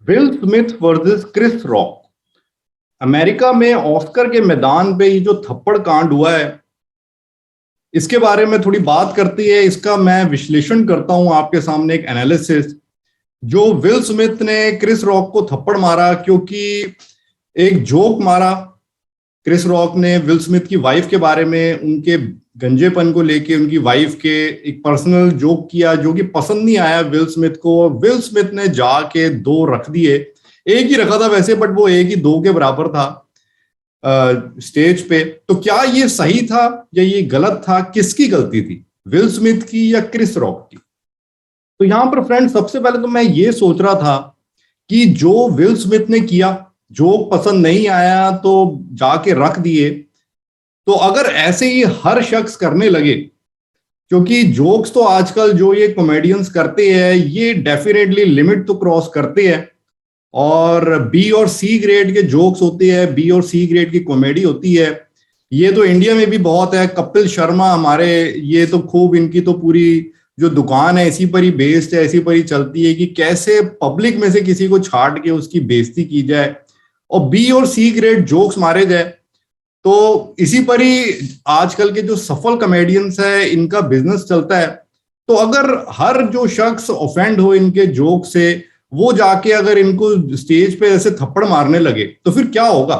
Will Smith versus Chris Rock. America में Oscar के मैदान पे ये जो थप्पड़ कांड हुआ है, इसके बारे में थोड़ी बात करती है। इसका मैं विश्लेषण करता हूं आपके सामने, एक एनालिसिस। जो विल स्मिथ ने क्रिस रॉक को थप्पड़ मारा क्योंकि एक जोक मारा। क्रिस रॉक ने विल स्मिथ की वाइफ के बारे में, उनके गंजेपन को लेके, उनकी वाइफ के एक पर्सनल जोक किया जो कि पसंद नहीं आया विल स्मिथ को। विल स्मिथ ने जाके दो रख दिए। एक ही रखा था वैसे, बट वो एक ही दो के बराबर था स्टेज पे। तो क्या ये सही था या ये गलत था? किसकी गलती थी, विल स्मिथ की या क्रिस रॉक की? तो यहां पर फ्रेंड, सबसे पहले तो मैं ये सोच रहा था कि जो विल स्मिथ ने किया, जोक पसंद नहीं आया तो जाके रख दिए। तो अगर ऐसे ही हर शख्स करने लगे, क्योंकि जोक्स तो आजकल जो ये कॉमेडियंस करते हैं ये डेफिनेटली लिमिट तो क्रॉस करते हैं। और बी और सी ग्रेड के जोक्स होते हैं, बी और सी ग्रेड की कॉमेडी होती है। ये तो इंडिया में भी बहुत है। कपिल शर्मा हमारे, ये तो खूब, इनकी तो पूरी जो दुकान है इसी पर ही बेस्ड है, इसी पर ही चलती है कि कैसे पब्लिक में से किसी को छाट के उसकी बेइज्जती की जाए और बी और सी ग्रेड जोक्स मारे जाए। तो इसी पर ही आजकल के जो सफल कॉमेडियंस है इनका बिजनेस चलता है। तो अगर हर जो शख्स ऑफेंड हो इनके जोक से, वो जाके अगर इनको स्टेज पे ऐसे थप्पड़ मारने लगे तो फिर क्या होगा?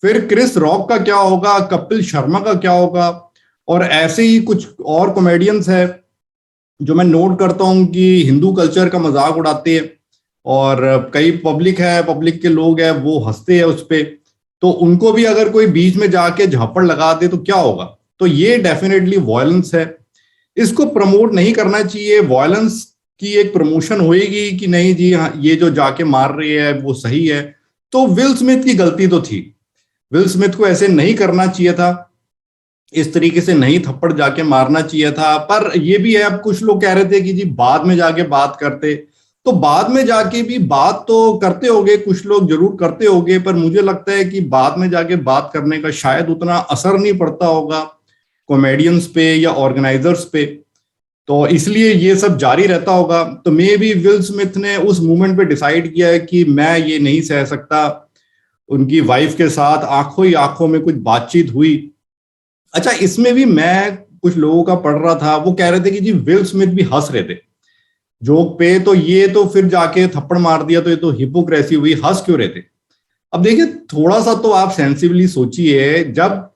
फिर क्रिस रॉक का क्या होगा? कपिल शर्मा का क्या होगा? और ऐसे ही कुछ और कॉमेडियंस है जो मैं नोट करता हूं कि हिंदू कल्चर का मजाक उड़ाते हैं, और कई पब्लिक है, पब्लिक के लोग हैं वो हंसते हैं उस पे। तो उनको भी अगर कोई बीच में जाके झापड़ लगा दे तो क्या होगा? तो ये डेफिनेटली वायलेंस है। इसको प्रमोट नहीं करना चाहिए। वायलेंस की एक प्रमोशन होएगी कि नहीं जी, हाँ ये जो जाके मार रही है वो सही है। तो विल स्मिथ की गलती तो थी। विल स्मिथ को ऐसे नहीं करना चाहिए था, इस तरीके से नहीं थप्पड़ जाके मारना चाहिए था। पर ये भी है, अब कुछ लोग कह रहे थे कि जी बाद में जाके बात करते। तो बाद में जाके भी बात तो करते होंगे, कुछ लोग जरूर करते होंगे, पर मुझे लगता है कि बाद में जाके बात करने का शायद उतना असर नहीं पड़ता होगा कॉमेडियंस पे या ऑर्गेनाइजर्स पे। तो इसलिए ये सब जारी रहता होगा। तो मे बी विल स्मिथ ने उस मोमेंट पे डिसाइड किया है कि मैं ये नहीं सह सकता। उनकी वाइफ के साथ आंखों ही आंखों में कुछ बातचीत हुई। अच्छा, इसमें भी मैं कुछ लोगों का पढ़ रहा था, वो कह रहे थे कि जी विल स्मिथ भी हंस रहे थे जोक पे, तो ये तो फिर जाके थप्पड़ मार दिया तो ये तो हिपोक्रेसी हुई, हंस क्यों रहे थे? अब देखिए, थोड़ा सा तो आप सेंसिबली सोचिए। जब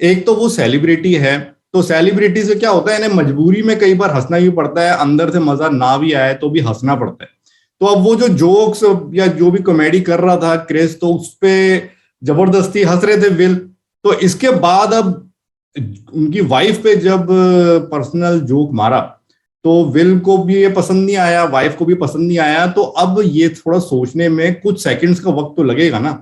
एक तो वो सेलिब्रिटी है, तो सेलिब्रिटी से क्या होता है, इन्हें मजबूरी में कई बार हंसना भी पड़ता है, अंदर से मजा ना भी आए तो भी हंसना पड़ता है। तो अब वो जो जोक्स या जो भी कॉमेडी कर रहा था क्रिस, तो उस पे जबरदस्ती हंस रहे थे विल। तो इसके बाद अब उनकी वाइफ पे जब पर्सनल जोक मारा तो विल को भी ये पसंद नहीं आया, वाइफ को भी पसंद नहीं आया। तो अब ये थोड़ा सोचने में कुछ सेकंड्स का वक्त तो लगेगा ना।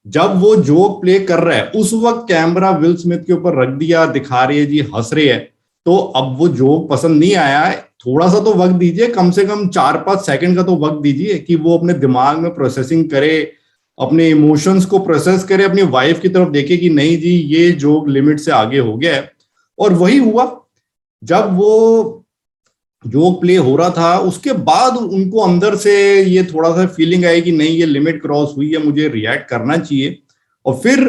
जब वो जोक प्ले कर रहा है उस वक्त कैमरा विल स्मिथ के ऊपर रख दिया, दिखा रही है जी हंस रहे है, तो अब वो जोक पसंद नहीं आया है। थोड़ा सा तो वक्त दीजिए, कम से कम 4-5 सेकंड का तो वक्त दीजिए कि वो अपने दिमाग में प्रोसेसिंग करे, अपने इमोशंस को प्रोसेस करे, अपनी वाइफ की तरफ देखे कि नहीं जी ये जोक लिमिट से आगे हो गया है। और वही हुआ। जब वो जोक प्ले हो रहा था उसके बाद उनको अंदर से ये थोड़ा सा फीलिंग आई कि नहीं ये लिमिट क्रॉस हुई है, मुझे रिएक्ट करना चाहिए। और फिर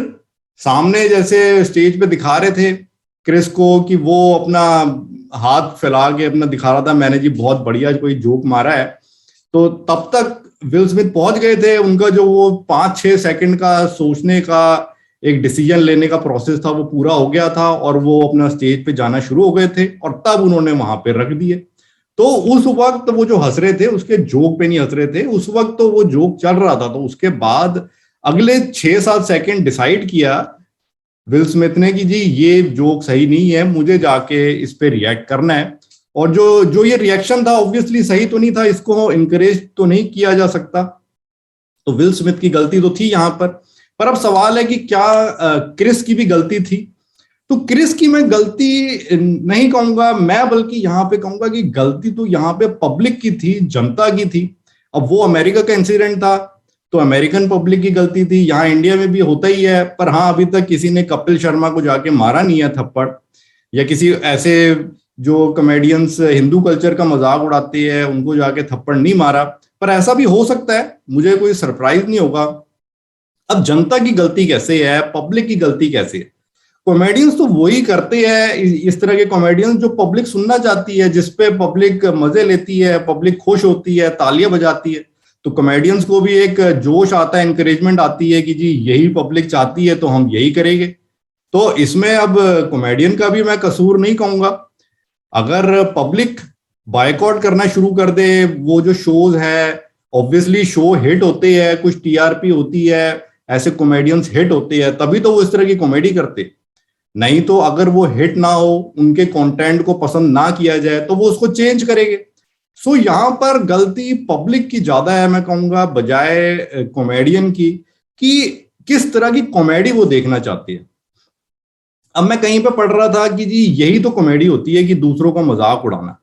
सामने जैसे स्टेज पे दिखा रहे थे क्रिस को कि वो अपना हाथ फैला के अपना दिखा रहा था, मैंने जी बहुत बढ़िया कोई जोक मारा है। तो तब तक विल स्मिथ पहुंच गए थे। उनका जो वो 5-6 सेकंड का सोचने का, एक डिसीजन लेने का प्रोसेस था वो पूरा हो गया था, और वो अपना स्टेज पे जाना शुरू हो गए थे, और तब उन्होंने वहां पे रख दिए। तो उस वक्त वो जो हंस रहे थे उसके जोक पे नहीं हंस रहे थे, उस वक्त तो वो जोक चल रहा था। तो उसके बाद अगले 6-7 सेकंड डिसाइड किया विल स्मिथ ने कि जी ये जोक सही नहीं है, मुझे जाके इस पे रिएक्ट करना है। और जो जो ये रिएक्शन था ऑब्वियसली सही तो नहीं था, इसको इनकरेज तो नहीं किया जा सकता। तो विल स्मिथ की गलती तो थी यहाँ पर अब सवाल है कि क्या क्रिस की भी गलती थी? तो क्रिस की मैं गलती नहीं कहूंगा मैं, बल्कि यहां पे कहूंगा कि गलती तो यहां पे पब्लिक की थी, जनता की थी। अब वो अमेरिका का इंसिडेंट था तो अमेरिकन पब्लिक की गलती थी। यहाँ इंडिया में भी होता ही है, पर हाँ अभी तक किसी ने कपिल शर्मा को जाके मारा नहीं है थप्पड़, या किसी ऐसे जो कॉमेडियंस हिंदू कल्चर का मजाक उड़ाते हैं उनको जाके थप्पड़ नहीं मारा। पर ऐसा भी हो सकता है, मुझे कोई सरप्राइज नहीं होगा। अब जनता की गलती कैसे है, पब्लिक की गलती कैसे है? कॉमेडियंस तो वही करते हैं, इस तरह के कॉमेडियंस जो पब्लिक सुनना चाहती है, जिसपे पब्लिक मजे लेती है, पब्लिक खुश होती है, तालियां बजाती है। तो कॉमेडियंस को भी एक जोश आता है, इंकरेजमेंट आती है कि जी यही पब्लिक चाहती है तो हम यही करेंगे। तो इसमें अब कॉमेडियन का भी मैं कसूर नहीं कहूंगा। अगर पब्लिक बायकॉट करना शुरू कर दे वो जो शोज है, ऑब्वियसली शो हिट होते हैं, कुछ टीआरपी होती है, ऐसे कॉमेडियंस हिट होते हैं, तभी तो वो इस तरह की कॉमेडी करते। नहीं तो अगर वो हिट ना हो, उनके कंटेंट को पसंद ना किया जाए, तो वो उसको चेंज करेंगे। सो यहाँ पर गलती पब्लिक की ज्यादा है, मैं कहूंगा, बजाय कॉमेडियन की, कि किस तरह की कॉमेडी वो देखना चाहती है। अब मैं कहीं पे पढ़ रहा था कि जी यही तो कॉमेडी होती है कि दूसरों का मजाक उड़ाना।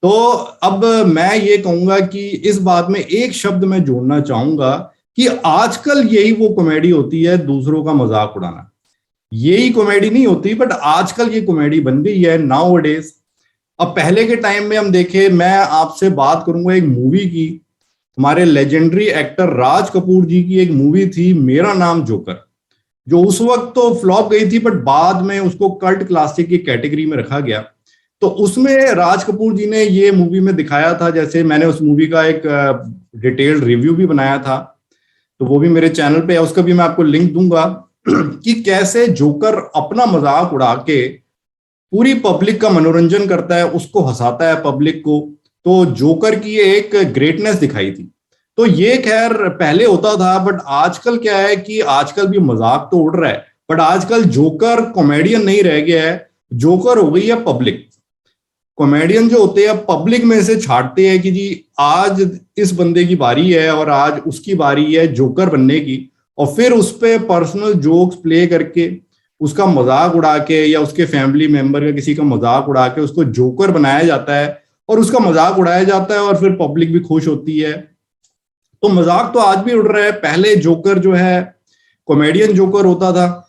तो अब मैं ये कहूंगा कि इस बात में एक शब्द मैं जोड़ना चाहूंगा कि आजकल यही वो कॉमेडी होती है, दूसरों का मजाक उड़ाना। यही कॉमेडी नहीं होती, बट आजकल ये कॉमेडी बन गई है नाउ डेज। अब पहले के टाइम में हम देखे, मैं आपसे बात करूंगा एक मूवी की, हमारे लेजेंडरी एक्टर राज कपूर जी की एक मूवी थी मेरा नाम जोकर, जो उस वक्त तो फ्लॉप गई थी, बट बाद में उसको कल्ट क्लासिक की कैटेगरी में रखा गया। तो उसमें राज कपूर जी ने ये मूवी में दिखाया था, जैसे मैंने उस मूवी का एक डिटेल्ड रिव्यू भी बनाया था, तो वो भी मेरे चैनल पे है, उसका भी मैं आपको लिंक दूंगा कि कैसे जोकर अपना मजाक उड़ा के पूरी पब्लिक का मनोरंजन करता है, उसको हंसाता है पब्लिक को। तो जोकर की एक ग्रेटनेस दिखाई थी। तो ये खैर पहले होता था, बट आजकल क्या है कि आजकल भी मजाक तो उड़ रहा है, बट आजकल जोकर कॉमेडियन नहीं रह गया है, जोकर हो गई है पब्लिक। कॉमेडियन जो होते हैं पब्लिक में से छाटते हैं कि जी आज इस बंदे की बारी है और आज उसकी बारी है जोकर बनने की, और फिर उस पर पर्सनल जोक्स प्ले करके उसका मजाक उड़ा के, या उसके फैमिली मेंबर का किसी का मजाक उड़ा के उसको जोकर बनाया जाता है और उसका मजाक उड़ाया जाता है, और फिर पब्लिक भी खुश होती है। तो मजाक तो आज भी उड़ रहा है। पहले जोकर जो है, कॉमेडियन जोकर होता था,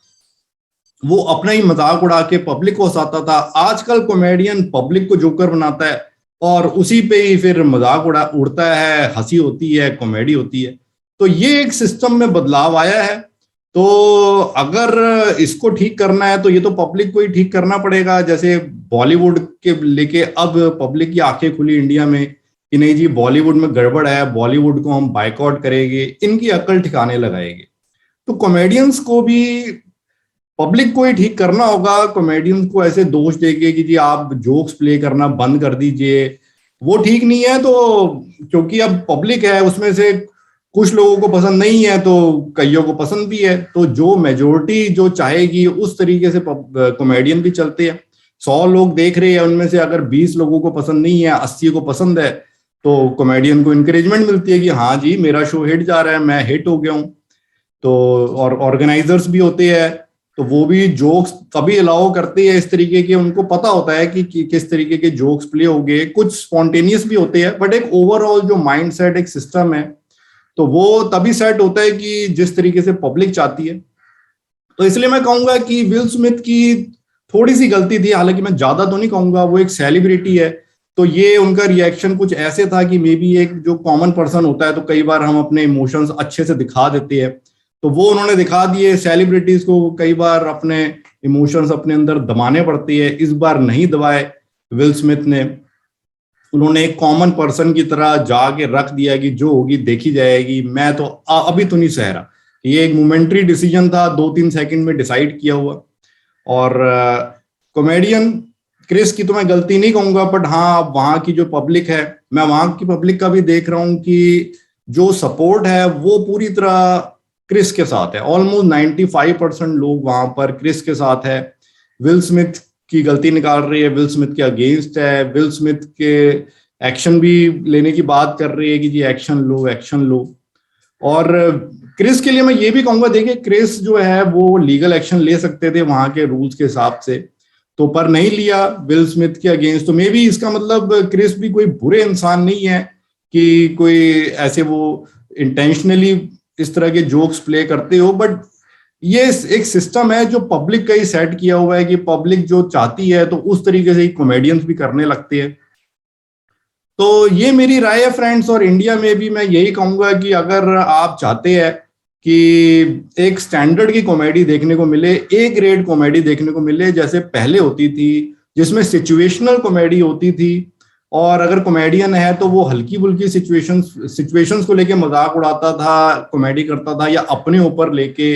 वो अपना ही मजाक उड़ा के पब्लिक को हंसाता था। आजकल कॉमेडियन पब्लिक को जोकर बनाता है और उसी पे ही फिर मजाक उड़ता है, हंसी होती है, कॉमेडी होती है। तो ये एक सिस्टम में बदलाव आया है। तो अगर इसको ठीक करना है तो ये तो पब्लिक को ही ठीक करना पड़ेगा। जैसे बॉलीवुड के लेके अब पब्लिक की आंखें खुली इंडिया में कि नहीं जी बॉलीवुड में गड़बड़ है, बॉलीवुड को हम बायकॉट करेंगे, इनकी अकल ठिकाने लगाएंगे। तो कॉमेडियंस को भी, पब्लिक को ही ठीक करना होगा। कॉमेडियंस को ऐसे दोष देके कि जी आप जोक्स प्ले करना बंद कर दीजिए, वो ठीक नहीं है। तो क्योंकि अब पब्लिक है, उसमें से कुछ लोगों को पसंद नहीं है तो कईयों को पसंद भी है। तो जो मेजोरिटी जो चाहेगी उस तरीके से कॉमेडियन भी चलते हैं। 100 लोग देख रहे हैं, उनमें से अगर 20 लोगों को पसंद नहीं है, 80 को पसंद है, तो कॉमेडियन को इंकरेजमेंट मिलती है कि हाँ जी मेरा शो हिट जा रहा है, मैं हिट हो गया हूँ। तो और ऑर्गेनाइजर्स भी होते हैं, तो वो भी जोक्स तभी अलाउ करते हैं इस तरीके के, उनको पता होता है कि किस तरीके के जोक्स प्ले होंगे। कुछ स्पॉन्टेनियस भी होते हैं, बट एक ओवरऑल जो माइंडसेट, एक सिस्टम है, तो वो तभी सेट होता है कि जिस तरीके से पब्लिक चाहती है। तो इसलिए मैं कहूंगा कि विल स्मिथ की थोड़ी सी गलती थी, हालांकि मैं ज्यादा तो नहीं कहूंगा, वो एक सेलिब्रिटी है। तो ये उनका रिएक्शन कुछ ऐसे था कि मे बी एक जो कॉमन पर्सन होता है तो कई बार हम अपने इमोशंस अच्छे से दिखा देते हैं, तो वो उन्होंने दिखा दिए। सेलिब्रिटीज को कई बार अपने इमोशंस अपने अंदर दबाने पड़ते हैं, इस बार नहीं दबाए विल स्मिथ ने। उन्होंने एक कॉमन पर्सन की तरह जाके रख दिया कि जो होगी देखी जाएगी, मैं तो अभी तो नहीं सह रहा। ये एक मोमेंट्री डिसीजन था, 2-3 सेकंड में डिसाइड किया हुआ। और कॉमेडियन क्रिस की तो मैं गलती नहीं कहूंगा, बट हाँ वहां की जो पब्लिक है, मैं वहां की पब्लिक का भी देख रहा हूँ कि जो सपोर्ट है वो पूरी तरह क्रिस के साथ है। ऑलमोस्ट 95% लोग वहां पर क्रिस के साथ है। विल स्मिथ की गलती निकाल रही है, विल स्मिथ के अगेंस्ट है, विल स्मिथ के एक्शन भी लेने की बात कर रही है कि जी एक्शन लो, एक्शन लो। और क्रिस के लिए मैं ये भी कहूंगा, देखिए क्रिस जो है वो लीगल एक्शन ले सकते थे वहां के रूल्स के हिसाब से, तो पर नहीं लिया विल स्मिथ के अगेंस्ट। तो मे भी इसका मतलब क्रिस भी कोई बुरे इंसान नहीं है कि कोई ऐसे वो इंटेंशनली इस तरह के जोक्स प्ले करते हो, बट ये एक सिस्टम है जो पब्लिक का ही सेट किया हुआ है कि पब्लिक जो चाहती है तो उस तरीके से ही कॉमेडियंस भी करने लगते हैं। तो ये मेरी राय है फ्रेंड्स। और इंडिया में भी मैं यही कहूंगा कि अगर आप चाहते हैं कि एक स्टैंडर्ड की कॉमेडी देखने को मिले, ए ग्रेड कॉमेडी देखने को मिले जैसे पहले होती थी, जिसमें सिचुएशनल कॉमेडी होती थी, और अगर कॉमेडियन है तो वो हल्की फुल्की सिचुएशंस को लेके मजाक उड़ाता था, कॉमेडी करता था, या अपने ऊपर लेके,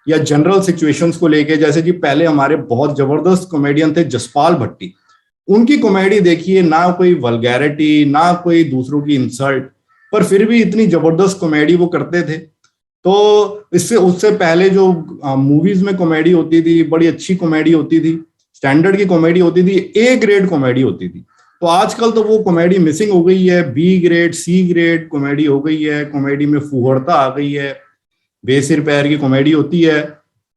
या जनरल सिचुएशंस को लेके। जैसे कि पहले हमारे बहुत जबरदस्त कॉमेडियन थे जसपाल भट्टी, उनकी कॉमेडी देखिए, ना कोई वल्गैरिटी, ना कोई दूसरों की इंसल्ट, पर फिर भी इतनी जबरदस्त कॉमेडी वो करते थे। तो इससे उससे पहले जो मूवीज में कॉमेडी होती थी, बड़ी अच्छी कॉमेडी होती थी, स्टैंडर्ड की कॉमेडी होती थी, ए ग्रेड कॉमेडी होती थी। तो आजकल तो वो कॉमेडी मिसिंग हो गई है, B grade C grade comedy हो गई है, कॉमेडी में फुहड़ता आ गई है, बेसिर पैर की कॉमेडी होती है।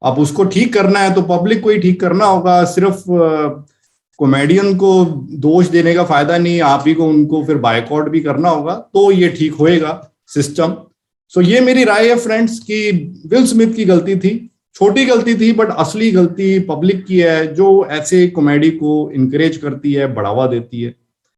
अब उसको ठीक करना है तो पब्लिक को ही ठीक करना होगा, सिर्फ कॉमेडियन को दोष देने का फायदा नहीं, आप ही को उनको फिर बायकॉट भी करना होगा, तो ये ठीक होएगा सिस्टम। सो ये मेरी राय है फ्रेंड्स कि विल स्मिथ की गलती थी, छोटी गलती थी, बट असली गलती पब्लिक की है, जो ऐसे कॉमेडी को इनकरेज करती है, बढ़ावा देती है।